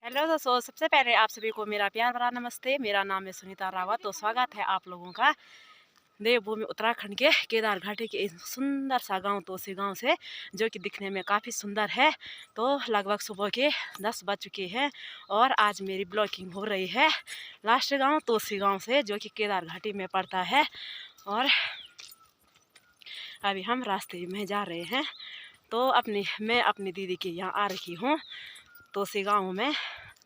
Hello दोस्तों, सबसे पहले आप सभी को मेरा प्यार भरा नमस्ते। मेरा नाम है सुनीता रावत। तो स्वागत है आप लोगों का देवभूमि उत्तराखंड के केदार घाटी के इस सुंदर सा गांव तोसी गांव से, जो कि दिखने में काफ़ी सुंदर है। तो लगभग सुबह के 10 बज चुके हैं और आज मेरी ब्लॉगिंग हो रही है लास्ट गांव तोसी गांव से, जो कि केदार घाटी में पड़ता है। और अभी हम रास्ते में जा रहे हैं। तो मैं अपनी दीदी के यहाँ आ रही हूँ तोसी गांव में।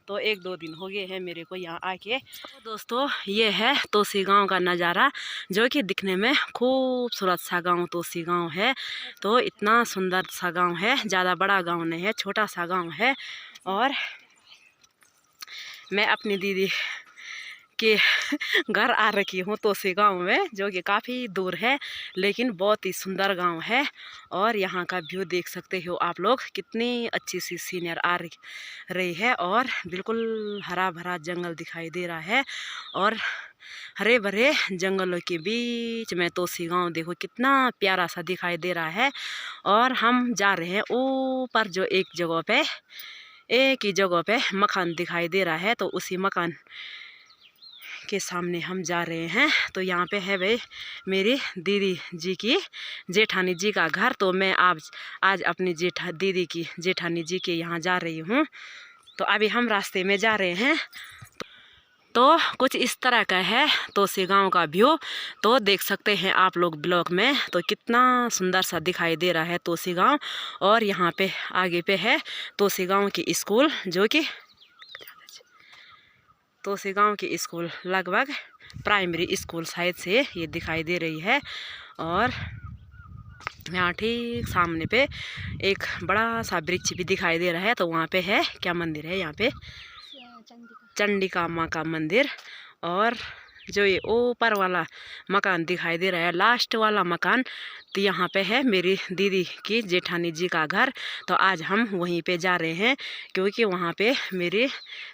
तो 1-2 दिन हो गए हैं मेरे को यहाँ आके। तो दोस्तों, ये है तोसी गांव का नज़ारा, जो कि दिखने में खूबसूरत सा गांव तोसी गांव है। तो इतना सुंदर सा गांव है, ज़्यादा बड़ा गांव नहीं है, छोटा सा गांव है। और मैं अपनी दीदी के घर आ रखी हूँ तोसी गांव में, जो कि काफ़ी दूर है लेकिन बहुत ही सुंदर गांव है। और यहाँ का व्यू देख सकते हो आप लोग, कितनी अच्छी सी सीनर आ रही है। और बिल्कुल हरा भरा जंगल दिखाई दे रहा है और हरे भरे जंगलों के बीच में तोसी गांव देखो कितना प्यारा सा दिखाई दे रहा है। और हम जा रहे हैं ऊपर, जो एक ही जगह पे मकान दिखाई दे रहा है। तो उसी मकान के सामने हम जा रहे हैं। तो यहाँ पे है भाई मेरी दीदी जी की जेठानी जी का घर। तो मैं आज अपनी दीदी की जेठानी जी के यहाँ जा रही हूँ। तो अभी हम रास्ते में जा रहे हैं। तो कुछ इस तरह का है तोसी गांव का व्यू। तो देख सकते हैं आप लोग ब्लॉग में, तो कितना सुंदर सा दिखाई दे रहा है तोसी गांव। और यहाँ पे आगे पे है तोसी गांव की स्कूल, जो कि तोसी गांव की स्कूल लगभग प्राइमरी स्कूल शायद से ये दिखाई दे रही है। और यहाँ ठीक सामने पे एक बड़ा सा वृक्ष भी दिखाई दे रहा है। तो वहाँ पे है क्या मंदिर है, यहाँ पे चंडिका माँ का मंदिर। और जो ये ऊपर वाला मकान दिखाई दे रहा है, लास्ट वाला मकान, तो यहाँ पे है मेरी दीदी की जेठानी जी का घर। तो आज हम वहीं पे जा रहे हैं, क्योंकि वहाँ पे मेरी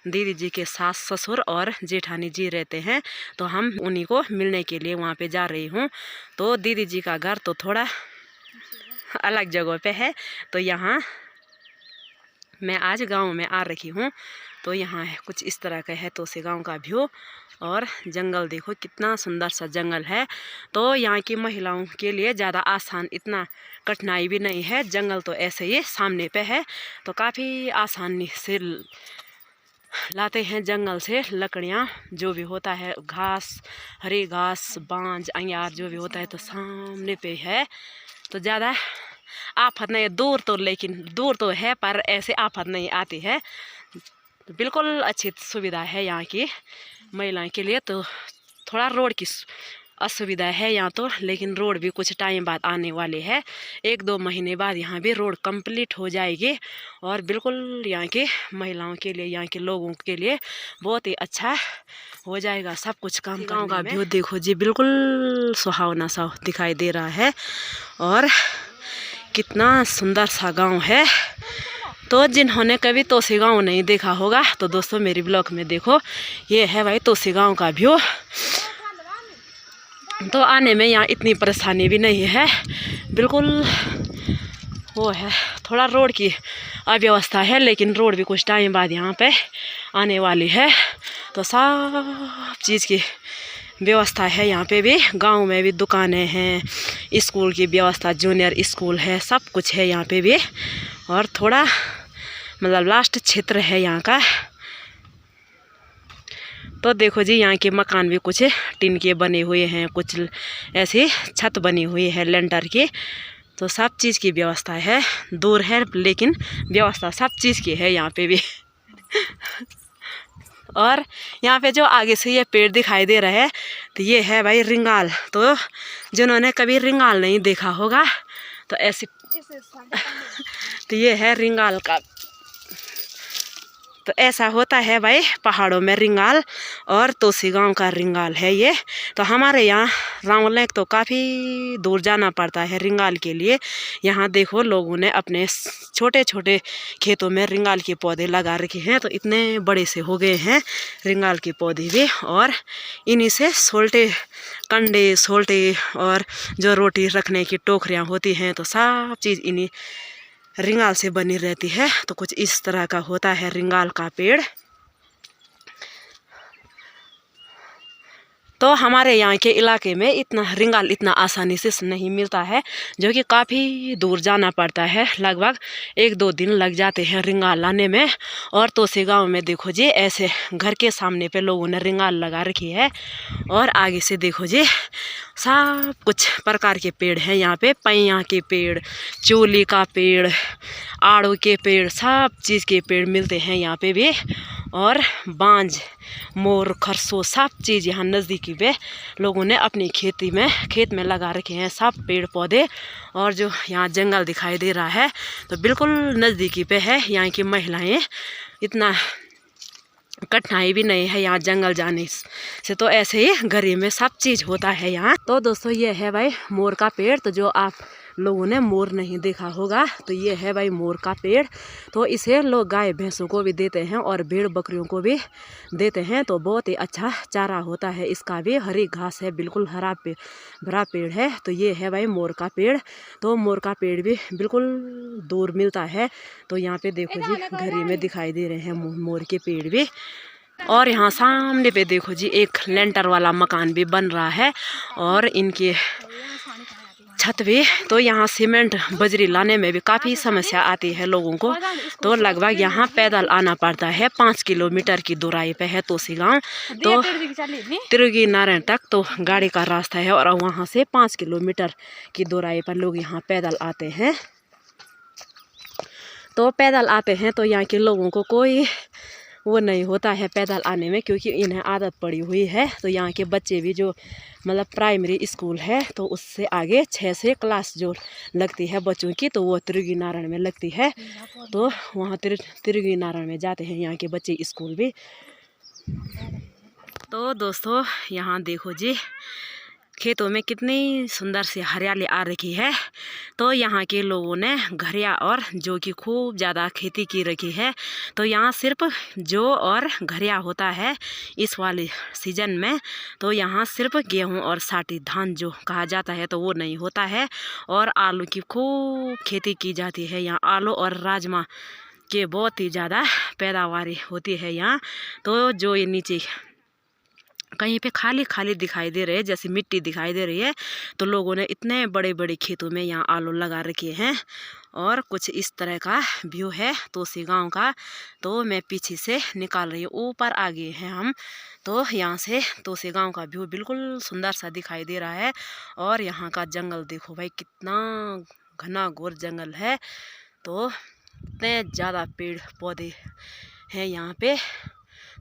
दीदी जी के सास ससुर और जेठानी जी रहते हैं। तो हम उन्हीं को मिलने के लिए वहाँ पे जा रही हूँ। तो दीदी जी का घर तो थोड़ा अलग जगह पे है। तो यहाँ मैं आज गाँव में आ रही हूँ। तो यहाँ है कुछ इस तरह का है तोसी गांव का व्यू। और जंगल देखो कितना सुंदर सा जंगल है। तो यहाँ की महिलाओं के लिए ज़्यादा आसान, इतना कठिनाई भी नहीं है। जंगल तो ऐसे ही सामने पे है, तो काफ़ी आसानी से लाते हैं जंगल से लकड़ियाँ, जो भी होता है घास, हरी घास, बांज, अंगार, जो भी होता है तो सामने पे है। तो ज़्यादा आफत नहीं, दूर तो है पर ऐसे आफत नहीं आती है। तो बिल्कुल अच्छी सुविधा है यहाँ की महिलाओं के लिए। तो थोड़ा रोड की असुविधा है यहाँ तो, लेकिन रोड भी कुछ टाइम बाद आने वाले है। 1-2 महीने बाद यहाँ भी रोड कंप्लीट हो जाएगी। और बिल्कुल यहाँ के महिलाओं के लिए, यहाँ के लोगों के लिए बहुत ही अच्छा हो जाएगा सब कुछ काम। गाँव का व्यू देखो जी, बिल्कुल सुहावना सा दिखाई दे रहा है। और कितना सुंदर सा गाँव है। तो जिन्होंने कभी तोसी गांव नहीं देखा होगा, तो दोस्तों मेरी ब्लॉग में देखो, ये है भाई तोसी गांव का व्यू। तो आने में यहाँ इतनी परेशानी भी नहीं है, बिल्कुल वो है, थोड़ा रोड की अव्यवस्था है, लेकिन रोड भी कुछ टाइम बाद यहाँ पे आने वाली है। तो सब चीज़ की व्यवस्था है यहाँ पे भी। गांव में भी दुकानें हैं, स्कूल की व्यवस्था, जूनियर स्कूल है, सब कुछ है यहाँ पे भी। और थोड़ा मतलब लास्ट क्षेत्र है यहाँ का। तो देखो जी, यहाँ के मकान भी कुछ टिन के बने हुए हैं, कुछ ऐसी छत बनी हुई है लेंटर की। तो सब चीज़ की व्यवस्था है, दूर है लेकिन व्यवस्था सब चीज़ की है यहाँ पे भी। और यहाँ पे जो आगे से ये पेड़ दिखाई दे रहा है, तो ये है भाई रिंगाल। तो जिन्होंने कभी रिंगाल नहीं देखा होगा तो ऐसे तो ये है रिंगाल का। तो ऐसा होता है भाई पहाड़ों में रिंगाल, और तोसी गांव का रिंगाल है ये। तो हमारे यहाँ रावल लेक तो काफ़ी दूर जाना पड़ता है रिंगाल के लिए। यहाँ देखो लोगों ने अपने छोटे छोटे खेतों में रिंगाल के पौधे लगा रखे हैं। तो इतने बड़े से हो गए हैं रिंगाल के पौधे भी। और इन्हीं से कंडे सोल्टे और जो रोटी रखने की टोकरियाँ होती हैं, तो सब चीज़ इन्हीं रिंगाल से बनी रहती है। तो कुछ इस तरह का होता है रिंगाल का पेड़। तो हमारे यहाँ के इलाके में इतना रिंगाल इतना आसानी से नहीं मिलता है, जो कि काफ़ी दूर जाना पड़ता है। लगभग 1-2 दिन लग जाते हैं रिंगाल लाने में। और तोसी गांव में देखो जी, ऐसे घर के सामने पे लोगों ने रिंगाल लगा रखी है। और आगे से देखो जी, सब कुछ प्रकार के पेड़ हैं यहाँ पे। पैया के पेड़, चूली का पेड़, आड़ू के पेड़, सब चीज़ के पेड़ मिलते हैं यहाँ पे भी। और बांज, मोर, खरसो, सब चीज़ यहाँ नज़दीकी पे लोगों ने अपनी खेत में लगा रखे हैं, सब पेड़ पौधे। और जो यहाँ जंगल दिखाई दे रहा है तो बिल्कुल नज़दीकी पे है। यहाँ की महिलाएं, इतना कठिनाई भी नहीं है यहाँ जंगल जाने से। तो ऐसे ही घरे में सब चीज़ होता है यहाँ। तो दोस्तों ये है भाई मोर का पेड़। तो जो आप लोगों ने मोर नहीं देखा होगा, तो ये है भाई मोर का पेड़। तो इसे लोग गाय भैंसों को भी देते हैं और भेड़ बकरियों को भी देते हैं। तो बहुत ही अच्छा चारा होता है इसका भी। हरी घास है, बिल्कुल भरा पेड़ है। तो ये है भाई मोर का पेड़। तो मोर का पेड़ भी बिल्कुल दूर मिलता है। तो यहाँ पे देखो जी, घरे में दिखाई दे रहे हैं मोर के पेड़ भी। और यहाँ सामने पे देखो जी, एक लेंटर वाला मकान भी बन रहा है और इनके छत भी। तो यहाँ सीमेंट बजरी लाने में भी काफ़ी समस्या आती है लोगों को। तो लगभग यहाँ पैदल आना पड़ता है। 5 किलोमीटर की दूराई पे है तोसी गाँव। तो तिरुगी नारायण तक तो गाड़ी का रास्ता है और वहाँ से 5 किलोमीटर की दूराई पर लोग यहाँ पैदल आते हैं। तो पैदल आते हैं तो यहाँ के लोगों को कोई वो नहीं होता है पैदल आने में, क्योंकि इन्हें आदत पड़ी हुई है। तो यहाँ के बच्चे भी जो मतलब प्राइमरी स्कूल है, तो उससे आगे 6 से क्लास जो लगती है बच्चों की, तो वो तिरुगी नारायण में लगती है। तो वहाँ तिरुगी नारायण में जाते हैं यहाँ के बच्चे स्कूल भी। तो दोस्तों यहाँ देखो जी, खेतों में कितनी सुंदर सी हरियाली आ रखी है। तो यहाँ के लोगों ने घरिया और जौ की खूब ज़्यादा खेती की रखी है। तो यहाँ सिर्फ जौ और घरिया होता है इस वाले सीजन में। तो यहाँ सिर्फ गेहूँ और साटी धान जो कहा जाता है तो वो नहीं होता है। और आलू की खूब खेती की जाती है यहाँ। आलू और राजमा के बहुत ही ज़्यादा पैदावार होती है यहाँ। तो जो ये नीचे कहीं पे खाली खाली दिखाई दे रहे हैं, जैसे मिट्टी दिखाई दे रही है, तो लोगों ने इतने बड़े बड़े खेतों में यहाँ आलू लगा रखे हैं। और कुछ इस तरह का व्यू है तोसी गांव का। तो मैं पीछे से निकाल रही हूँ, ऊपर आगे हैं हम। तो यहाँ से तोसी गांव का व्यू बिल्कुल सुंदर सा दिखाई दे रहा है। और यहाँ का जंगल देखो भाई, कितना घना घोर जंगल है। तो इतने ज़्यादा पेड़ पौधे हैं यहाँ पे।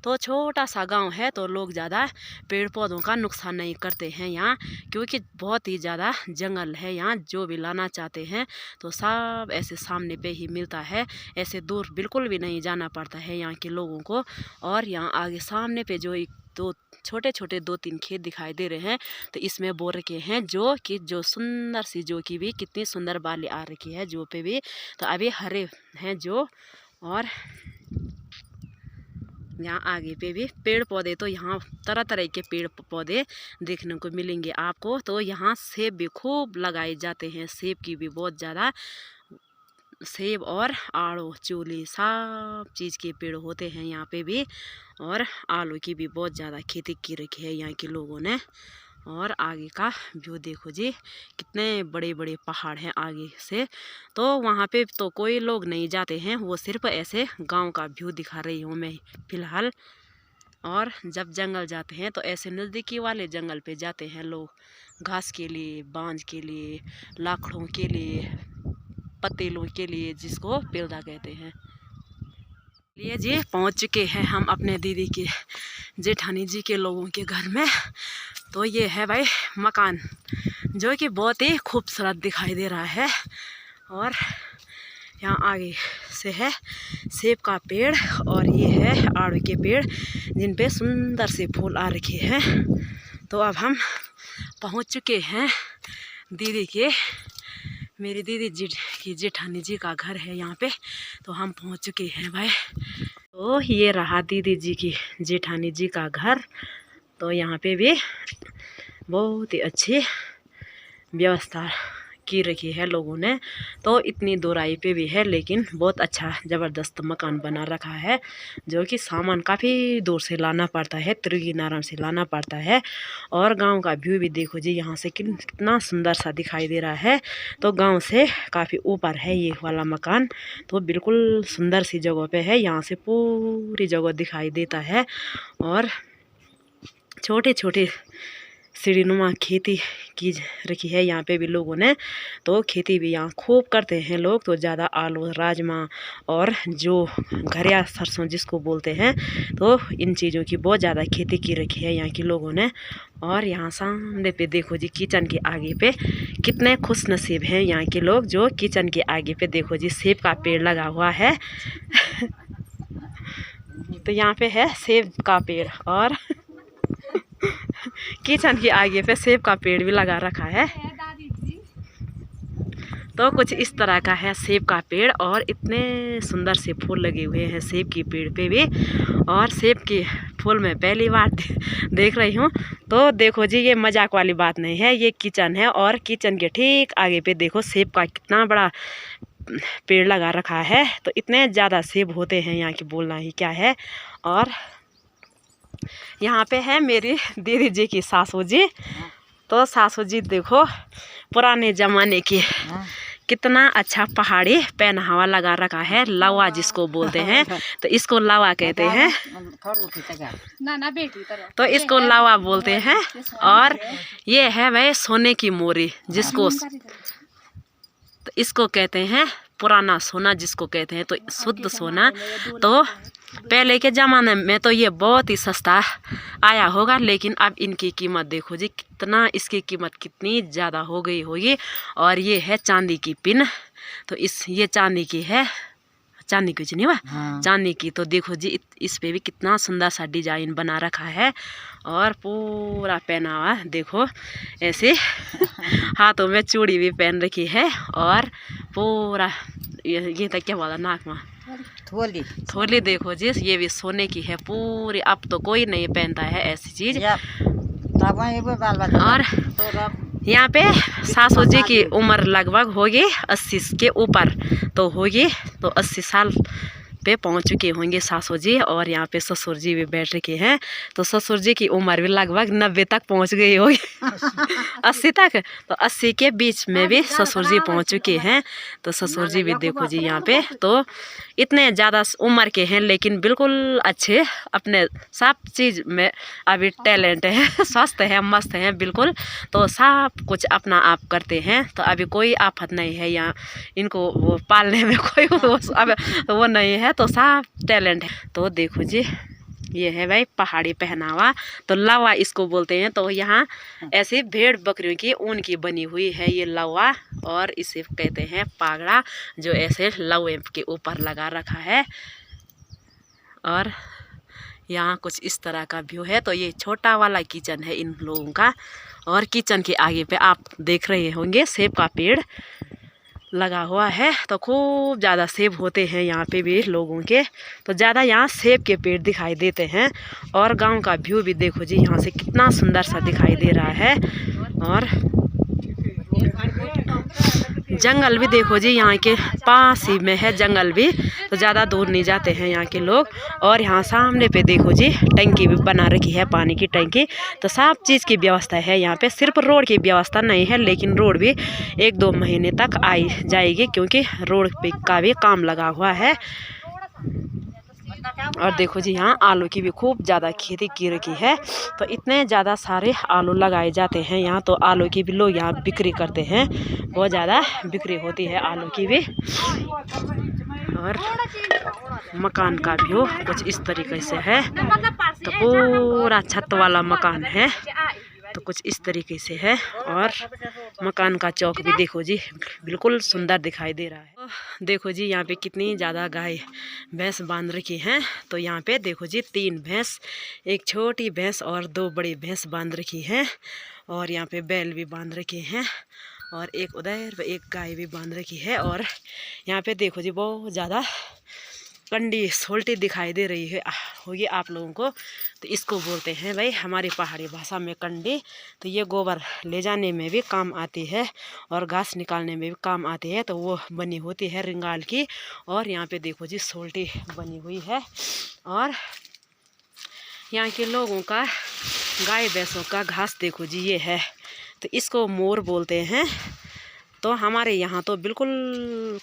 तो छोटा सा गांव है, तो लोग ज़्यादा पेड़ पौधों का नुकसान नहीं करते हैं यहाँ, क्योंकि बहुत ही ज़्यादा जंगल है यहाँ। जो भी लाना चाहते हैं तो सब ऐसे सामने पे ही मिलता है, ऐसे दूर बिल्कुल भी नहीं जाना पड़ता है यहाँ के लोगों को। और यहाँ आगे सामने पे जो एक दो छोटे छोटे 2-3 खेत दिखाई दे रहे हैं, तो इसमें बो रखे हैं जो सुंदर सी जो की भी कितनी सुंदर बाली आ रखी है जो पे भी। तो अभी हरे हैं जो। और यहाँ आगे पे भी पेड़ पौधे, तो यहाँ तरह तरह के पेड़ पौधे देखने को मिलेंगे आपको। तो यहाँ सेब भी खूब लगाए जाते हैं, सेब की भी बहुत ज़्यादा, सेब और आड़ू चूली सब चीज़ के पेड़ होते हैं यहाँ पे भी। और आलू की भी बहुत ज़्यादा खेती की रखी है यहाँ के लोगों ने। और आगे का व्यू देखो जी, कितने बड़े बड़े पहाड़ हैं आगे से। तो वहाँ पे तो कोई लोग नहीं जाते हैं, वो सिर्फ ऐसे गांव का व्यू दिखा रही हूँ मैं फ़िलहाल। और जब जंगल जाते हैं तो ऐसे नज़दीकी वाले जंगल पे जाते हैं लोग, घास के लिए, बांज के लिए, लाखड़ों के लिए, पतीलों के लिए, जिसको पेलदा कहते हैं। लिए जी पहुँच चुके हैं हम अपने दीदी के जेठानी जी के लोगों के घर में। तो ये है भाई मकान, जो कि बहुत ही खूबसूरत दिखाई दे रहा है। और यहाँ आगे से है सेब का पेड़ और ये है आड़ू के पेड़, जिन पे सुंदर से फूल आ रखे हैं। तो अब हम पहुँच चुके हैं दीदी के, मेरी दीदी जी की जेठानी जी का घर है यहाँ पे। तो हम पहुँच चुके हैं भाई। तो ये रहा दीदी जी की जेठानी जी का घर। तो यहाँ पे भी बहुत ही अच्छी व्यवस्था की रखी है लोगों ने। तो इतनी दोराई पे भी है, लेकिन बहुत अच्छा ज़बरदस्त मकान बना रखा है, जो कि सामान काफ़ी दूर से लाना पड़ता है, त्रिवेंद्रम से लाना पड़ता है। और गांव का व्यू भी देखो जी यहाँ से कितना सुंदर सा दिखाई दे रहा है। तो गांव से काफ़ी ऊपर है ये वाला मकान, तो बिल्कुल सुंदर सी जगह पे है, यहाँ से पूरी जगह दिखाई देता है। और छोटे छोटे सीढ़ीनुमा खेती की रखी है यहाँ पे भी लोगों ने। तो खेती भी यहाँ खूब करते हैं लोग, तो ज़्यादा आलू, राजमा और जो घरिया सरसों जिसको बोलते हैं, तो इन चीज़ों की बहुत ज़्यादा खेती की रखी है यहाँ के लोगों ने। और यहाँ सामने पे देखो जी किचन के आगे पे कितने खुश नसीब हैं यहाँ के लोग, जो किचन के आगे पे देखो जी सेब का पेड़ लगा हुआ है। तो यहाँ पे है सेब का पेड़, और किचन के आगे पे सेब का पेड़ भी लगा रखा है। तो कुछ इस तरह का है सेब का पेड़, और इतने सुंदर से फूल लगे हुए हैं सेब के पेड़ पे भी। और सेब के फूल मैं पहली बार देख रही हूँ। तो देखो जी ये मजाक वाली बात नहीं है, ये किचन है, और किचन के ठीक आगे पे देखो सेब का कितना बड़ा पेड़ लगा रखा है। तो इतने ज़्यादा सेब होते हैं यहाँ की बोलना ही क्या है। और यहाँ पे है मेरी दीदी जी की सासू जी। तो सासू जी देखो पुराने ज़माने की कितना अच्छा पहाड़ी पहनावा लगा रखा है, लवा जिसको बोलते हैं। तो इसको लवा कहते हैं, तो इसको लवा बोलते हैं। और ये है वह सोने की मोरी जिसको, तो इसको कहते हैं पुराना सोना जिसको कहते हैं, तो शुद्ध सोना। तो पहले के ज़माने में तो ये बहुत ही सस्ता आया होगा, लेकिन अब इनकी कीमत देखो जी कितना, इसकी कीमत कितनी ज़्यादा हो गई होगी। और ये है चांदी की पिन, तो ये चांदी की है, चांदी की नहीं हुआ, चांदी की। तो देखो जी इस पे भी कितना सुंदर सा डिजाइन बना रखा है। और पूरा पहनावा देखो ऐसे हाथों में चूड़ी भी पहन रखी है। और पूरा ये तक क्या बोला नाक में थोली देखो जी, ये भी सोने की है पूरी। अब तो कोई नहीं पहनता है ऐसी चीज। और यहाँ पे सासू जी की उम्र लगभग होगी 80 के ऊपर, तो होगी, तो 80 साल पे पहुँच चुके होंगे सासू जी। और यहाँ पे ससुर जी भी बैठ रखे हैं, तो ससुर जी की उम्र भी लगभग 90 तक पहुँच गई होगी। 80 तक, तो 80 के बीच में भी ससुर जी पहुँच चुके हैं। तो ससुर जी भी देखो जी यहाँ पे, तो इतने ज़्यादा उम्र के हैं, लेकिन बिल्कुल अच्छे, अपने सब चीज़ में अभी टैलेंट है, स्वस्थ है, मस्त हैं बिल्कुल। तो सब कुछ अपना आप करते हैं, तो अभी कोई आफत नहीं है यहाँ इनको वो पालने में, कोई वो नहीं है, तो सब टैलेंट है। तो देखो जी ये है भाई पहाड़ी पहनावा, तो लवा इसको बोलते हैं। तो यहाँ ऐसे भेड़ बकरियों की ऊन की बनी हुई है ये लवा, और इसे कहते हैं पागड़ा, जो ऐसे लवे के ऊपर लगा रखा है। और यहाँ कुछ इस तरह का व्यू है। तो ये छोटा वाला किचन है इन लोगों का। और किचन के आगे पे आप देख रहे होंगे सेब का पेड़ लगा हुआ है, तो खूब ज़्यादा सेब होते हैं यहाँ पे भी लोगों के। तो ज़्यादा यहाँ सेब के पेड़ दिखाई देते हैं। और गांव का व्यू भी देखो जी यहाँ से कितना सुंदर सा दिखाई दे रहा है। और जंगल भी देखो जी यहाँ के पास ही में है जंगल भी, तो ज़्यादा दूर नहीं जाते हैं यहाँ के लोग। और यहाँ सामने पे देखो जी टंकी भी बना रखी है, पानी की टंकी। तो सब चीज़ की व्यवस्था है यहाँ पे, सिर्फ रोड की व्यवस्था नहीं है, लेकिन रोड भी 1-2 महीने तक आई जाएगी, क्योंकि रोड पे का भी काम लगा हुआ है। और देखो जी यहाँ आलू की भी खूब ज़्यादा खेती की रखी है। तो इतने ज़्यादा सारे आलू लगाए जाते हैं यहाँ, तो आलू की भी लोग यहाँ बिक्री करते हैं, बहुत ज़्यादा बिक्री होती है आलू की भी। और मकान का व्यू कुछ इस तरीके से है, तो पूरा छत वाला मकान है, तो कुछ इस तरीके से है। और मकान का चौक भी देखो जी बिल्कुल सुंदर दिखाई दे रहा है। देखो जी यहाँ पे कितनी ज़्यादा गाय भैंस बांध रखी हैं। तो यहाँ पे देखो जी 3 भैंस, एक छोटी भैंस और 2 बड़ी भैंस बांध रखी हैं। और यहाँ पे बैल भी बांध रखे हैं, और एक उधर एक गाय भी बांध रखी है। और यहाँ पे देखो जी बहुत ज़्यादा कंडी सोल्टी दिखाई दे रही है होगी आप लोगों को, तो इसको बोलते हैं भाई हमारी पहाड़ी भाषा में कंडी। तो ये गोबर ले जाने में भी काम आती है और घास निकालने में भी काम आती है। तो वो बनी होती है रिंगाल की। और यहाँ पे देखो जी सोल्टी बनी हुई है। और यहाँ के लोगों का गाय भैंसों का घास देखो जी ये है, तो इसको मोर बोलते हैं। तो हमारे यहाँ तो बिल्कुल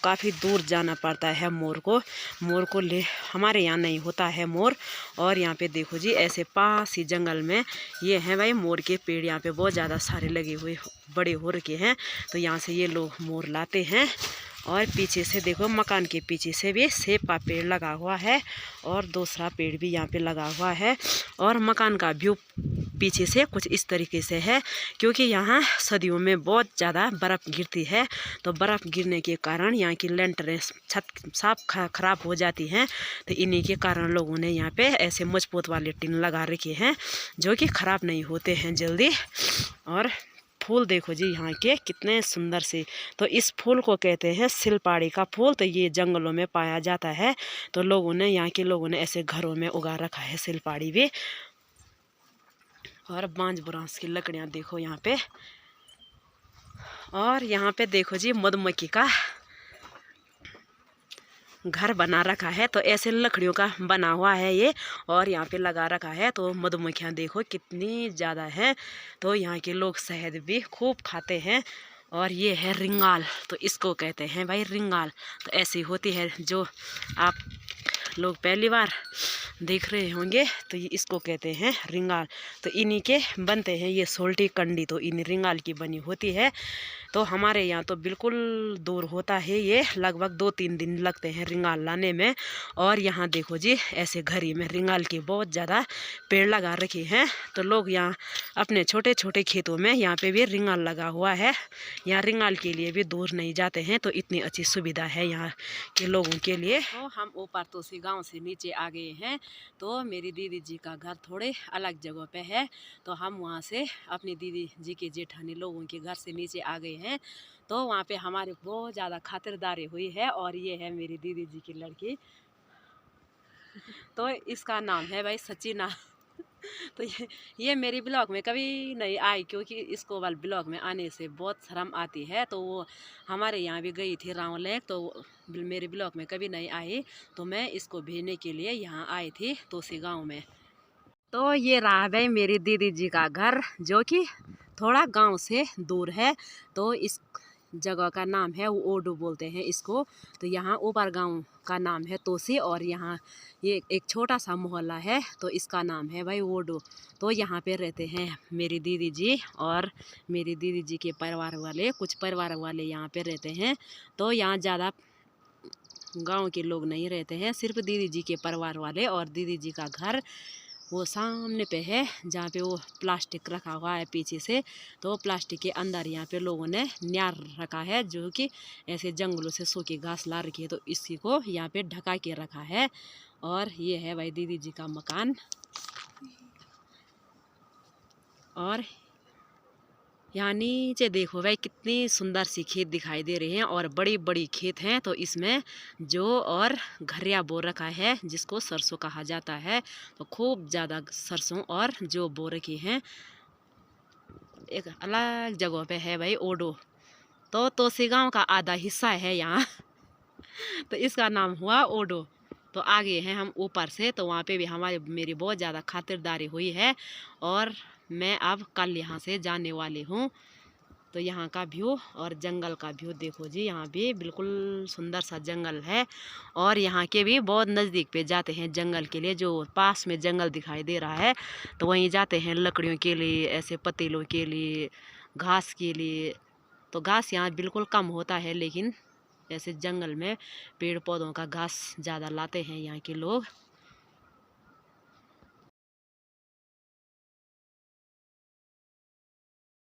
काफ़ी दूर जाना पड़ता है मोर को ले, हमारे यहाँ नहीं होता है मोर। और यहाँ पे देखो जी ऐसे पास ही जंगल में ये हैं भाई मोर के पेड़, यहाँ पे बहुत ज़्यादा सारे लगे हुए बड़े हो रखे हैं। तो यहाँ से ये लोग मोर लाते हैं। और पीछे से देखो मकान के पीछे से भी सेब का पेड़ लगा हुआ है और दूसरा पेड़ भी यहाँ पे लगा हुआ है। और मकान का व्यू पीछे से कुछ इस तरीके से है, क्योंकि यहाँ सर्दियों में बहुत ज़्यादा बर्फ़ गिरती है। तो बर्फ़ गिरने के कारण यहाँ की लेंटरें छत साफ खराब हो जाती हैं। तो इन्हीं के कारण लोगों ने यहाँ पे ऐसे मजबूत वाले टीन लगा रखे हैं जो कि ख़राब नहीं होते हैं जल्दी। और फूल देखो जी यहाँ के कितने सुंदर से। तो इस फूल को कहते हैं सिलपाड़ी का फूल। तो ये जंगलों में पाया जाता है। तो लोगों ने यहाँ के लोगों ने ऐसे घरों में उगा रखा है सिलपाड़ी भी। और बांज बुरांस की लकड़ियाँ देखो यहाँ पे। और यहाँ पे देखो जी मधुमक्खी का घर बना रखा है। तो ऐसे लकड़ियों का बना हुआ है ये, और यहाँ पे लगा रखा है। तो मधुमक्खियाँ देखो कितनी ज़्यादा है। तो यहाँ के लोग शहद भी खूब खाते हैं। और ये है रिंगाल, तो इसको कहते हैं भाई रिंगाल। तो ऐसी होती है जो आप लोग पहली बार देख रहे होंगे, तो ये इसको कहते हैं रिंगाल। तो इन्हीं के बनते हैं ये सोल्टी कंडी, तो इन रिंगाल की बनी होती है। तो हमारे यहाँ तो बिल्कुल दूर होता है ये, लगभग 2-3 दिन लगते हैं रिंगाल लाने में। और यहाँ देखो जी ऐसे घरी में रिंगाल के बहुत ज़्यादा पेड़ लगा रखे हैं। तो लोग यहाँ अपने छोटे छोटे खेतों में यहाँ पे भी रिंगाल लगा हुआ है। यहाँ रिंगाल के लिए भी दूर नहीं जाते हैं। तो इतनी अच्छी सुविधा है यहाँ के लोगों के लिए। तो हम ऊपर तोसी गाँव से नीचे आ गए हैं। तो मेरी दीदी जी का घर थोड़े अलग जगह पे है। तो हम वहाँ से अपनी दीदी जी के जेठानी लोगों के घर से नीचे आ गए हैं। तो वहाँ पे हमारे बहुत ज़्यादा खातिरदारी हुई है। और ये है मेरी दीदी जी की लड़की, तो इसका नाम है भाई सचिना। तो ये मेरी ब्लॉग में कभी नहीं आई, क्योंकि इसको वाल ब्लॉग में आने से बहुत शर्म आती है। तो वो हमारे यहाँ भी गई थी राव लेक, तो मेरे ब्लॉग में कभी नहीं आई। तो मैं इसको भेजने के लिए यहाँ आई थी तोसी गाँव में। तो ये रहा भाई मेरी दीदी जी का घर, जो कि थोड़ा गांव से दूर है। तो इस जगह का नाम है वो ओडो बोलते हैं इसको। तो यहाँ ऊपर गांव का नाम है तोसी, और यहाँ ये एक छोटा सा मोहल्ला है, तो इसका नाम है भाई ओडो। तो यहाँ पे रहते हैं मेरी दीदी जी और मेरी दीदी जी के परिवार वाले, कुछ परिवार वाले यहाँ पे रहते हैं। तो यहाँ ज़्यादा गांव के लोग नहीं रहते हैं, सिर्फ दीदी जी के परिवार वाले। और दीदी जी का घर वो सामने पे है, जहाँ पे वो प्लास्टिक रखा हुआ है पीछे से। तो प्लास्टिक के अंदर यहाँ पे लोगों ने न्यार रखा है, जो कि ऐसे जंगलों से सूखी घास ला रखी है। तो इसी को यहाँ पे ढका के रखा है। और ये है भाई दीदी जी का मकान। और यहाँ नीचे देखो भाई कितनी सुंदर सी खेत दिखाई दे रहे हैं, और बड़ी बड़ी खेत हैं। तो इसमें जो और घरिया बो रखा है, जिसको सरसों कहा जाता है। तो खूब ज़्यादा सरसों और जो बो रखी हैं। एक अलग जगह पे है भाई ओडो। तो तोसी गाँव का आधा हिस्सा है यहाँ। तो इसका नाम हुआ ओडो। तो आगे हैं हम ऊपर से, तो वहाँ पे भी मेरी बहुत ज़्यादा खातिरदारी हुई है। और मैं अब कल यहाँ से जाने वाली हूँ। तो यहाँ का व्यू और जंगल का व्यू देखो जी, यहाँ भी बिल्कुल सुंदर सा जंगल है। और यहाँ के भी बहुत नज़दीक पे जाते हैं जंगल के लिए, जो पास में जंगल दिखाई दे रहा है। तो वहीं जाते हैं लकड़ियों के लिए, ऐसे पतीलों के लिए, घास के लिए। तो घास यहाँ बिल्कुल कम होता है, लेकिन ऐसे जंगल में पेड़ पौधों का घास ज़्यादा लाते हैं यहाँ के लोग।